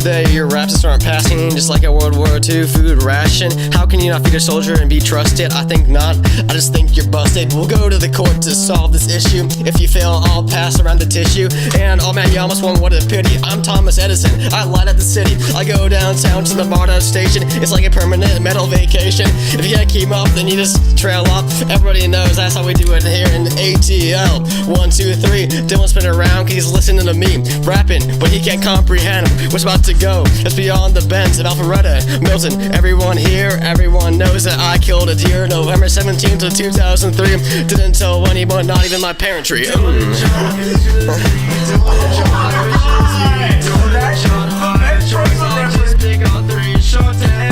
Today your raps just aren't passing, just like a World War II food ration. How can you not feed a soldier and be trusted? I think not, I just think you're busted. We'll go to the court to solve this issue. If you fail, I'll pass around the tissue. And oh man, you almost won, what a pity. I'm Thomas Edison, I light up the city. I go downtown to the Varda station. It's like a permanent metal vacation. If you can't keep up, then you just trail up. Everybody knows that's how we do it here in ATL. 1, 2, 3, Dylan spin around cause he's listening to me rapping, but he can't comprehend what's about to go. It's beyond the bends of Alpharetta, Milton. Everyone here, everyone knows that I killed a deer November 17th of 2003. Didn't tell anyone, not even my parentry.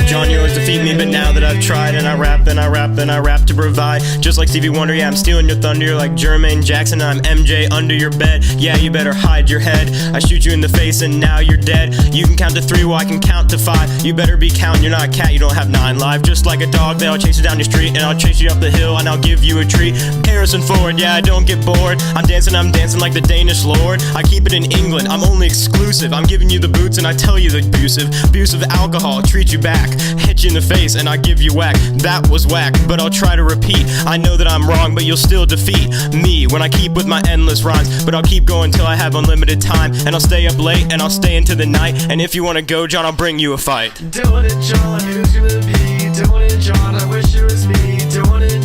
John, you always defeat me, but now that I've tried and I rap and I rap and I rap to provide, just like Stevie Wonder, yeah, I'm stealing your thunder. You're like Jermaine Jackson, I'm MJ under your bed. Yeah, you better hide your head. I shoot you in the face and now you're dead. You can count to 3, well I can count to 5. You better be counting, you're not a cat, you don't have 9 lives. Just like a dog, then I'll chase you down your street and I'll chase you up the hill and I'll give you a treat. Harrison Ford, yeah, I don't get bored. I'm dancing like the Danish Lord. I keep it in England, I'm only exclusive. I'm giving you the boots and I tell you the abusive alcohol, treat you back. Hit you in the face and I give you whack. That was whack, but I'll try to repeat. I know that I'm wrong, but you'll still defeat me when I keep with my endless rhymes. But I'll keep going till I have unlimited time, and I'll stay up late and I'll stay into the night. And if you wanna go, John, I'll bring you a fight. Dylan and John, who's gonna be? Dylan and John, I wish it was me. Dylan and